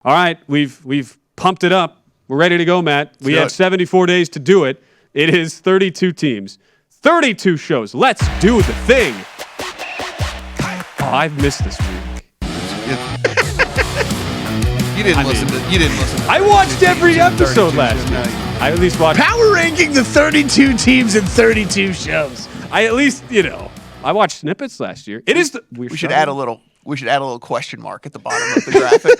All right, we've pumped it up. We're ready to go, Matt. We have 74 days to do it. It is 32 teams, 32 shows. Let's do the thing. Oh, I've missed this week. You didn't listen to I watched every episode last year. I at least watched power ranking the 32 teams in 32 shows. I watched snippets last year. It is we should add a little question mark at the bottom of the graphic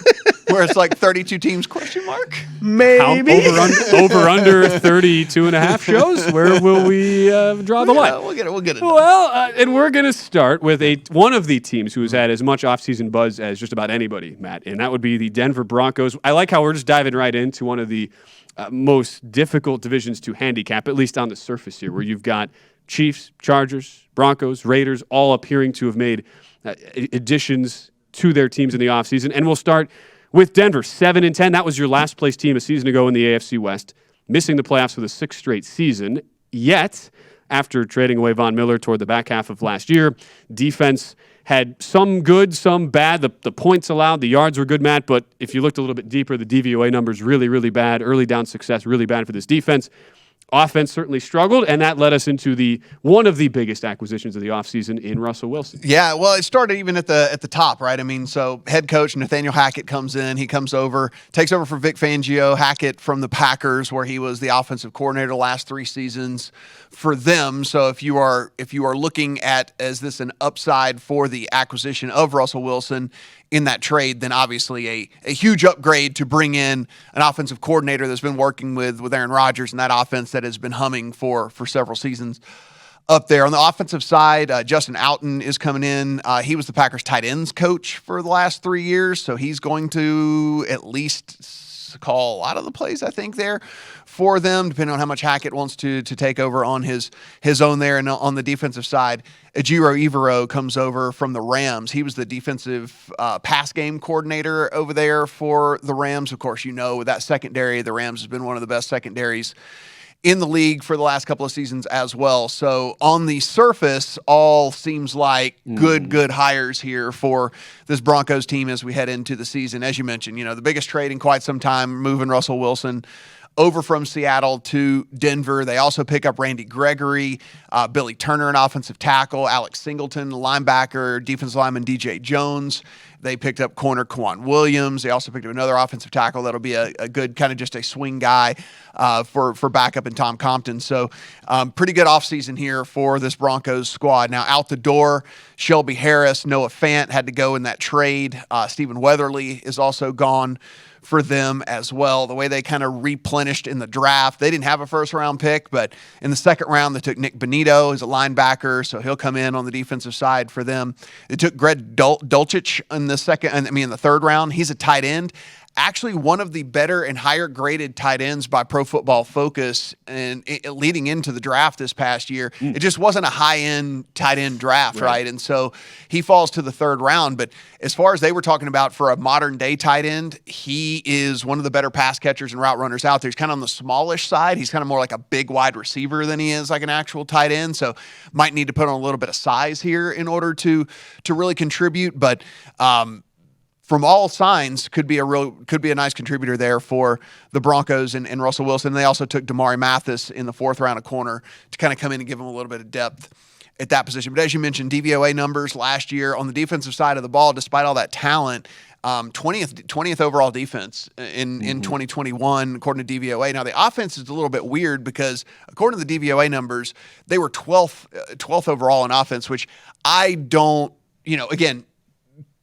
where it's like 32 teams question mark. Maybe over under 32 and a half shows. Where will we draw the line? We'll get it. Well, and we're going to start with one of the teams who has had as much offseason buzz as just about anybody, Matt, and that would be the Denver Broncos. I like how we're just diving right into one of the most difficult divisions to handicap, at least on the surface here, where you've got Chiefs, Chargers, Broncos, Raiders, all appearing to have made additions to their teams in the offseason. And we'll start with Denver, 7-10. That was your last place team a season ago in the AFC West, missing the playoffs for the sixth straight season. Yet, after trading away Von Miller toward the back half of last year, defense had some good, some bad. The points allowed, the yards were good, Matt, but if you looked a little bit deeper, the DVOA numbers really, really bad. Early down success, really bad for this defense. Offense certainly struggled, and that led us into one of the biggest acquisitions of the offseason in Russell Wilson. Yeah, well, it started even at the top, right? I mean, so head coach Nathaniel Hackett comes in. He comes over, takes over for Vic Fangio. Hackett from the Packers, where he was the offensive coordinator the last 3 seasons for them. So if you are looking at as this an upside for the acquisition of Russell Wilson in that trade, then obviously a huge upgrade to bring in an offensive coordinator that's been working with Aaron Rodgers and that offense that has been humming for several seasons up there. On the offensive side, Justin Outen is coming in. He was the Packers tight ends coach for the last 3 years, so he's going to at least call a lot of the plays, I think, there for them, depending on how much Hackett wants to take over on his own there. And on the defensive side, Ejiro Evero comes over from the Rams. He was the defensive pass game coordinator over there for the Rams. Of course, with that secondary, the Rams has been one of the best secondaries in the league for the last couple of seasons as well. So on the surface, all seems like good hires here for this Broncos team as we head into the season. As you mentioned, the biggest trade in quite some time, moving Russell Wilson over from Seattle to Denver. They also pick up Randy Gregory, Billy Turner, an offensive tackle, Alex Singleton, linebacker, defensive lineman DJ Jones. They picked up corner Kwan Williams. They also picked up another offensive tackle that'll be a good kind of just a swing guy for backup in Tom Compton. So pretty good offseason here for this Broncos squad. Now out the door, Shelby Harris, Noah Fant had to go in that trade. Stephen Weatherly is also gone for them as well. The way they kind of replenished in the draft, they didn't have a first-round pick, but in the second round, they took Nick Benito as a linebacker, so he'll come in on the defensive side for them. They took Greg Dulcich in the third round. He's a tight end. Actually, one of the better and higher graded tight ends by Pro Football Focus and leading into the draft this past year. It just wasn't a high-end tight end draft, right? And so he falls to the third round. But as far as they were talking about for a modern-day tight end, he is one of the better pass catchers and route runners out there. He's kind of on the smallish side. He's kind of more like a big wide receiver than he is like an actual tight end. So might need to put on a little bit of size here in order to really contribute. But from all signs, could be a nice contributor there for the Broncos and Russell Wilson. They also took Damari Mathis in the fourth round of corner to kind of come in and give him a little bit of depth at that position. But as you mentioned, DVOA numbers last year on the defensive side of the ball, despite all that talent, 20th overall defense in 2021, according to DVOA. Now, the offense is a little bit weird because according to the DVOA numbers, they were 12th overall in offense, which I don't, again,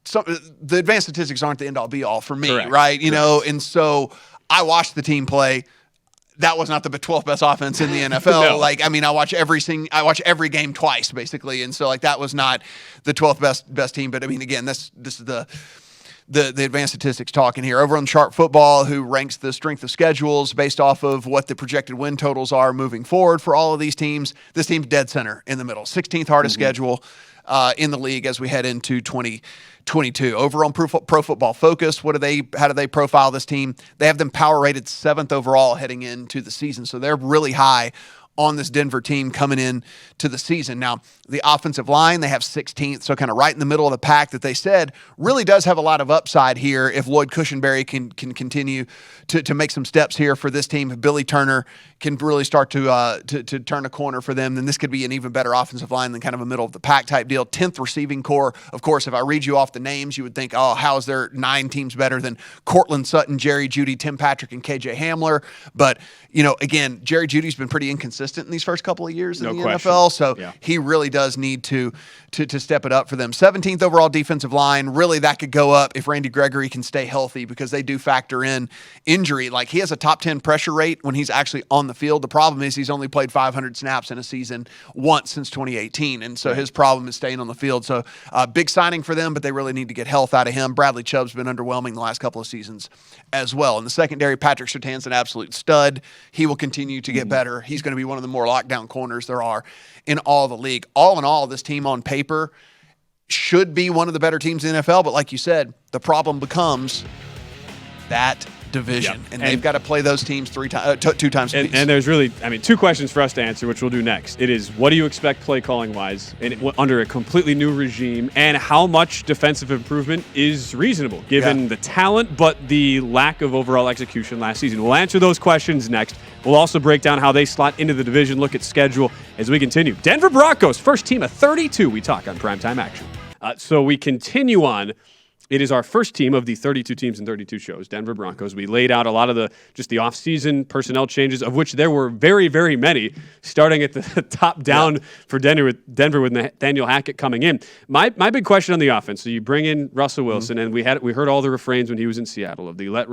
the advanced statistics aren't the end-all be-all for me, Correct. right? And so I watched the team play. That was not the 12th best offense in the NFL. No. I watch every game twice, basically, and so that was not the 12th best team. But again, this is the advanced statistics talking here. Over on Sharp Football, who ranks the strength of schedules based off of what the projected win totals are moving forward for all of these teams, this team's dead center in the middle. 16th hardest schedule in the league as we head into 2022. Over on Pro Football Focus, how do they profile this team? They have them power rated 7th overall heading into the season, so they're really high on this Denver team coming in to the season. Now, the offensive line, they have 16th, so kind of right in the middle of the pack that they said really does have a lot of upside here if Lloyd Cushenberry can continue to make some steps here for this team. If Billy Turner can really start to turn a corner for them, then this could be an even better offensive line than kind of a middle of the pack type deal. 10th receiving core. Of course, if I read you off the names, you would think, oh, how is there 9 teams better than Cortland Sutton, Jerry Jeudy, Tim Patrick, and KJ Hamler? But, again, Jerry Judy's been pretty inconsistent in these first couple of years in the NFL, so he really does need to step it up for them. 17th overall defensive line, really that could go up if Randy Gregory can stay healthy, because they do factor in injury. Like, he has a top 10 pressure rate when he's actually on the field. The problem is he's only played 500 snaps in a season once since 2018, and so his problem is staying on the field. So big signing for them, but they really need to get health out of him. Bradley Chubb's been underwhelming the last couple of seasons as well. In the secondary, Patrick Surtain's an absolute stud. He will continue to get better. He's going to be one of the more lockdown corners there are in all the league. All in all, this team on paper should be one of the better teams in the NFL, but like you said, the problem becomes that division, and they've got to play those teams 2 times a piece. And there's really, 2 questions for us to answer, which we'll do next. It is, what do you expect play calling wise under a completely new regime, and how much defensive improvement is reasonable given the talent but the lack of overall execution last season? We'll answer those questions next. We'll also break down how they slot into the division, look at schedule as we continue. Denver Broncos, first team of 32 we talk on Primetime Action. So we continue on. It is our first team of the 32 teams and 32 shows, Denver Broncos. We laid out a lot of the offseason personnel changes, of which there were very, very many, starting at the top down for Denver with Nathaniel Hackett coming in. My big question on the offense, so you bring in Russell Wilson, and we heard all the refrains when he was in Seattle of the let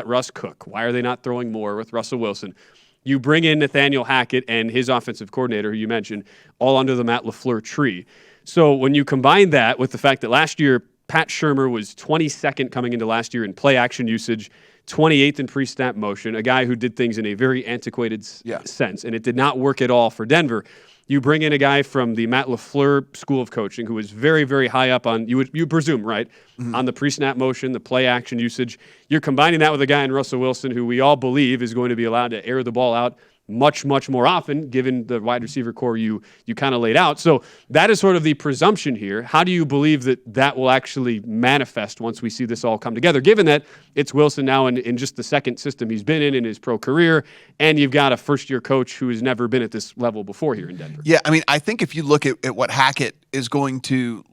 Russ cook. Why are they not throwing more with Russell Wilson? You bring in Nathaniel Hackett and his offensive coordinator, who you mentioned, all under the Matt LaFleur tree. So when you combine that with the fact that last year Pat Shurmur was 22nd coming into last year in play action usage, 28th in pre-snap motion, a guy who did things in a very antiquated sense, and it did not work at all for Denver. You bring in a guy from the Matt LaFleur School of Coaching who is very, very high up on, you presume, right, on the pre-snap motion, the play action usage. You're combining that with a guy in Russell Wilson who we all believe is going to be allowed to air the ball out much, much more often, given the wide receiver core you kind of laid out. So that is sort of the presumption here. How do you believe that will actually manifest once we see this all come together, given that it's Wilson now in just the second system he's been in his pro career, and you've got a first-year coach who has never been at this level before here in Denver? Yeah, I think if you look at what Hackett is going to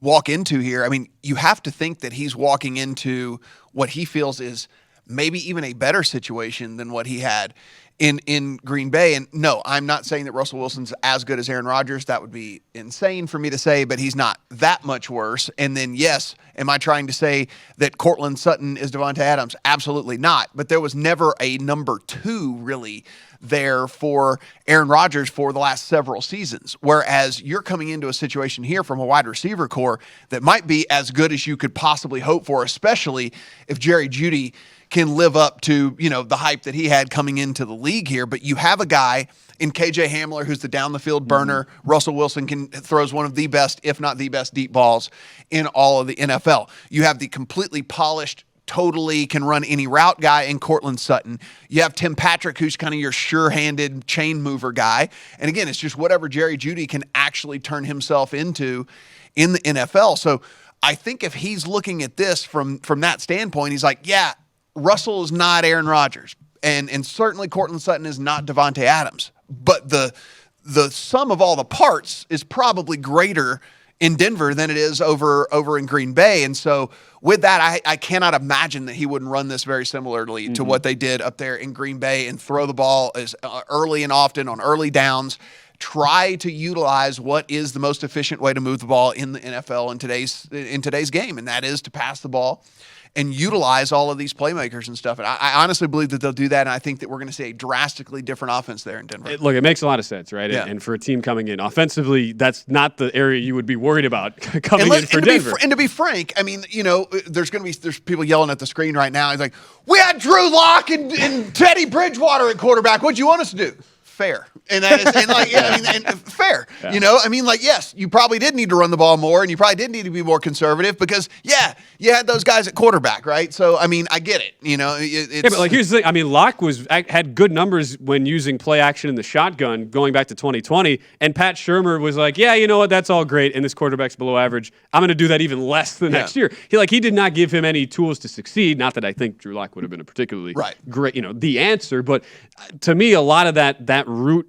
walk into here, you have to think that he's walking into what he feels is maybe even a better situation than what he had in Green Bay. And no, I'm not saying that Russell Wilson's as good as Aaron Rodgers. That would be insane for me to say, but he's not that much worse. And then, yes, am I trying to say that Cortland Sutton is Davante Adams? Absolutely not. But there was never a number 2 really there for Aaron Rodgers for the last several seasons. Whereas you're coming into a situation here from a wide receiver core that might be as good as you could possibly hope for, especially if Jerry Jeudy can live up to, the hype that he had coming into the league here. But you have a guy in KJ Hamler who's the down the field burner. Russell Wilson throws one of the best, if not the best, deep balls in all of the NFL. You have the completely polished, totally can run any route guy in Cortland Sutton. You have Tim Patrick, who's kind of your sure-handed chain mover guy. And again, it's just whatever Jerry Jeudy can actually turn himself into in the NFL. So I think if he's looking at this from that standpoint, he's like, yeah, Russell is not Aaron Rodgers, and certainly Cortland Sutton is not Davante Adams. But the sum of all the parts is probably greater in Denver than it is over in Green Bay. And so with that, I cannot imagine that he wouldn't run this very similarly to what they did up there in Green Bay and throw the ball as early and often on early downs. Try to utilize what is the most efficient way to move the ball in the NFL in today's game, and that is to pass the ball and utilize all of these playmakers and stuff. And I honestly believe that they'll do that, and I think that we're going to see a drastically different offense there in Denver. Look, it makes a lot of sense, right? Yeah. And for a team coming in offensively, that's not the area you would be worried about coming in for Denver. And to be frank, there's people yelling at the screen right now. It's like, we had Drew Lock and Teddy Bridgewater at quarterback. What'd you want us to do? fair. And that is, and like, yeah, I mean, and fair, you know, I mean, like, yes, you probably did need to run the ball more and you probably did need to be more conservative because, yeah, you had those guys at quarterback, right? So, I mean, I get it, you know. It's, yeah, but like, here's the thing. I mean, Locke had good numbers when using play action in the shotgun going back to 2020. And Pat Shurmur was like, yeah, you know what? That's all great. And this quarterback's below average. I'm going to do that even less the next year. He did not give him any tools to succeed. Not that I think Drew Locke would have been a particularly great, you know, the answer. But to me, a lot of that root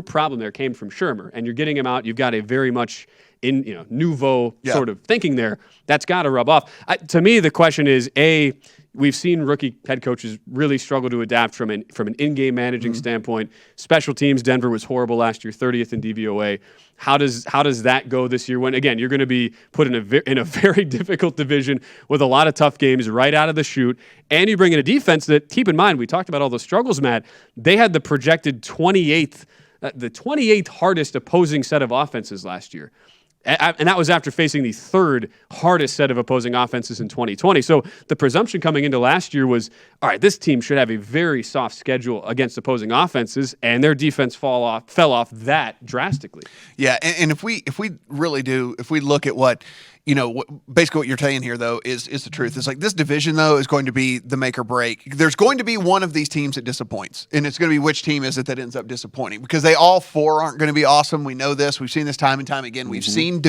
problem there came from Shurmur, and you're getting him out. You've got a very much nouveau sort of thinking there. That's got to rub off. To me, the question is, we've seen rookie head coaches really struggle to adapt from an in-game managing standpoint. Special teams, Denver was horrible last year, 30th in DVOA. How does that go this year? When again you're going to be put in a very difficult division with a lot of tough games right out of the chute, and you bring in a defense that, keep in mind, we talked about all those struggles, Matt. They had the projected 28th hardest opposing set of offenses last year. And that was after facing the third hardest set of opposing offenses in 2020. So the presumption coming into last year was, all right, this team should have a very soft schedule against opposing offenses, and their defense fell off that drastically. Yeah, and if we really do, if we look at what, you know, basically what you're saying here, though, is the truth. It's like this division, though, is going to be the make or break. There's going to be one of these teams that disappoints, and it's going to be which team is it that ends up disappointing, because they all four aren't going to be awesome. We know this. We've seen this time and time again. We've seen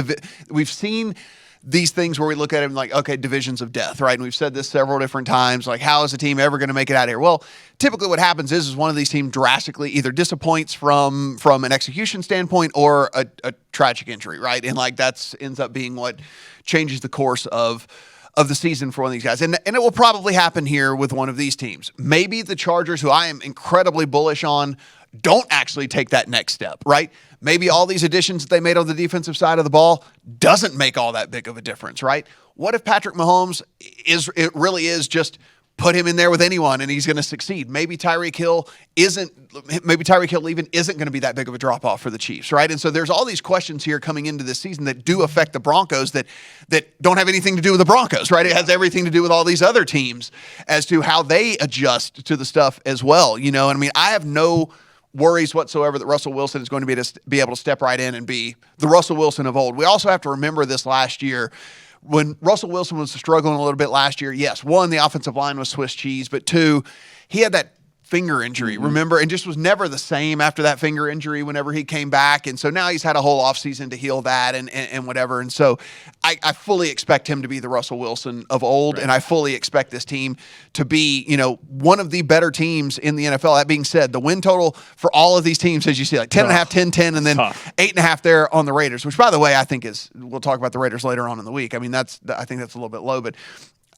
these things where we look at them like, okay, divisions of death, right? And we've said this several different times, like, how is a team ever going to make it out of here? Well, typically what happens is one of these teams drastically either disappoints from an execution standpoint or a tragic injury, right? And like ends up being what changes the course of the season for one of these guys. And it will probably happen here with one of these teams. Maybe the Chargers, who I am incredibly bullish on, don't actually take that next step, right? Maybe all these additions that they made on the defensive side of the ball doesn't make all that big of a difference, right? What if Patrick Mahomes really is just put him in there with anyone and he's going to succeed? Maybe Tyreek Hill even isn't going to be that big of a drop off for the Chiefs, right? And so there's all these questions here coming into this season that do affect the Broncos that don't have anything to do with the Broncos, right? It has everything to do with all these other teams as to how they adjust to the stuff as well, you know? And I mean, I have no worries whatsoever that Russell Wilson is going to be able to step right in and be the Russell Wilson of old. We also have to remember this last year when Russell Wilson was struggling a little bit last year. Yes, one, the offensive line was Swiss cheese, but two, he had that finger injury, remember, and just was never the same after that finger injury whenever he came back. And so now he's had a whole offseason to heal that and whatever. And so I fully expect him to be the Russell Wilson of old, and I fully expect this team to be, you know, one of the better teams in the NFL. That being said, the win total for all of these teams, as you see, like 10.5, 10-10, and then 8.5 there on the Raiders, which, by the way, I think we'll talk about the Raiders later on in the week. I mean, I think that's a little bit low, but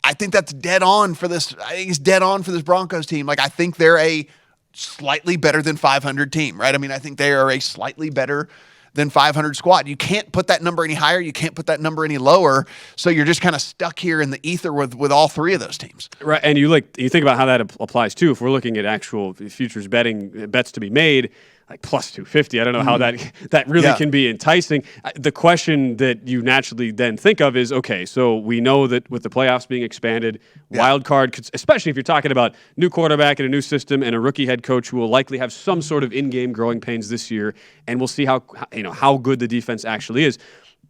I think that's dead on for this. I think it's dead on for this Broncos team. Like, I think they're a slightly better than 500 team, right? I mean, I think they are a slightly better than 500 squad. You can't put that number any higher. You can't put that number any lower. So you're just kind of stuck here in the ether with all three of those teams. Right. And you think about how that applies too. If we're looking at actual futures bets to be made, like plus 250. I don't know how that really can be enticing. The question that you naturally then think of is, okay, so we know that with the playoffs being expanded, wild card, especially if you're talking about new quarterback and a new system and a rookie head coach who will likely have some sort of in-game growing pains this year, and we'll see how good the defense actually is.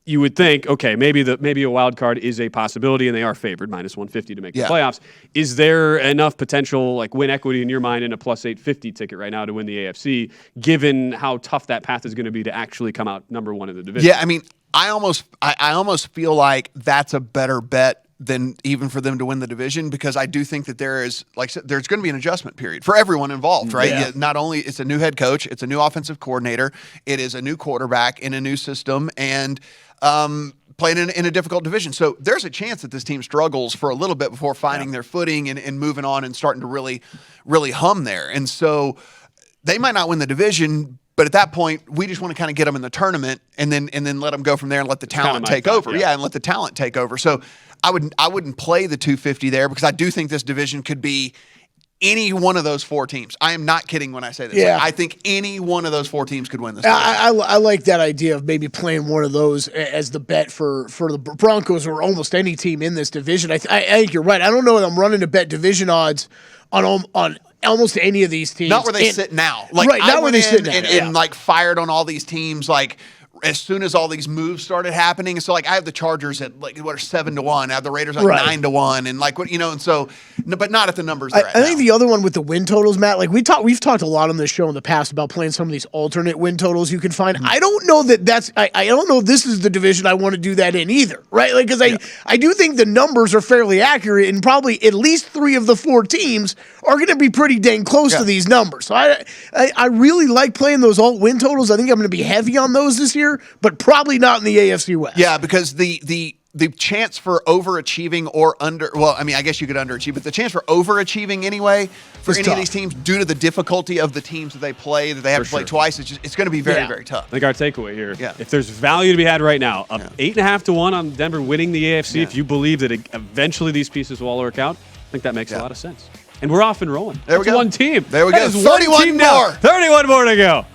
You would think, okay, maybe a wild card is a possibility, and they are favored minus 150 to make the playoffs. Is there enough potential like win equity in your mind in a plus 850 ticket right now to win the AFC, given how tough that path is going to be to actually come out number one in the division? Yeah, I mean, I almost feel like that's a better bet than even for them to win the division, because I do think that there's going to be an adjustment period for everyone involved, right? Yeah. Not only it's a new head coach, it's a new offensive coordinator, it is a new quarterback in a new system, and playing in a difficult division. So there's a chance that this team struggles for a little bit before finding their footing and moving on and starting to really, really hum there. And so they might not win the division, but at that point, we just want to kind of get them in the tournament and then let them go from there and let the talent take over. Yeah, and let the talent take over. So I wouldn't play the 250 there, because I do think this division could be any one of those four teams. I am not kidding when I say this. Yeah. Like, I think any one of those four teams could win this. I like that idea of maybe playing one of those as the bet for the Broncos or almost any team in this division. I think you're right. I don't know that I'm running to bet division odds on almost any of these teams. Not where they sit now. Like, right, not where they sit now. And like fired on all these teams, like, as soon as all these moves started happening. So, like, I have the Chargers at, like, what are 7-1. I have the Raiders like 9-1. And, like, what, you know, and so, but not at the numbers they're at I think now. the other one with the win totals, Matt, like we've talked a lot on this show in the past about playing some of these alternate win totals you can find. I don't know I don't know if this is the division I want to do that in either, right? Like, because I do think the numbers are fairly accurate, and probably at least 3 of the 4 teams are going to be pretty dang close to these numbers. So I really like playing those alt win totals. I think I'm going to be heavy on those this year, but probably not in the AFC West. Yeah, because the chance for overachieving or I mean, I guess you could underachieve, but the chance for overachieving anyway for any of these teams due to the difficulty of the teams that they play, that they have to play twice, it's going to be very, very tough. I think our takeaway here, if there's value to be had right now, 8.5 to 1 on Denver winning the AFC, if you believe that eventually these pieces will all work out, I think that makes a lot of sense. And we're off and rolling. There we go. One team. There we go. That is 31 one team more. Now. 31 more to go.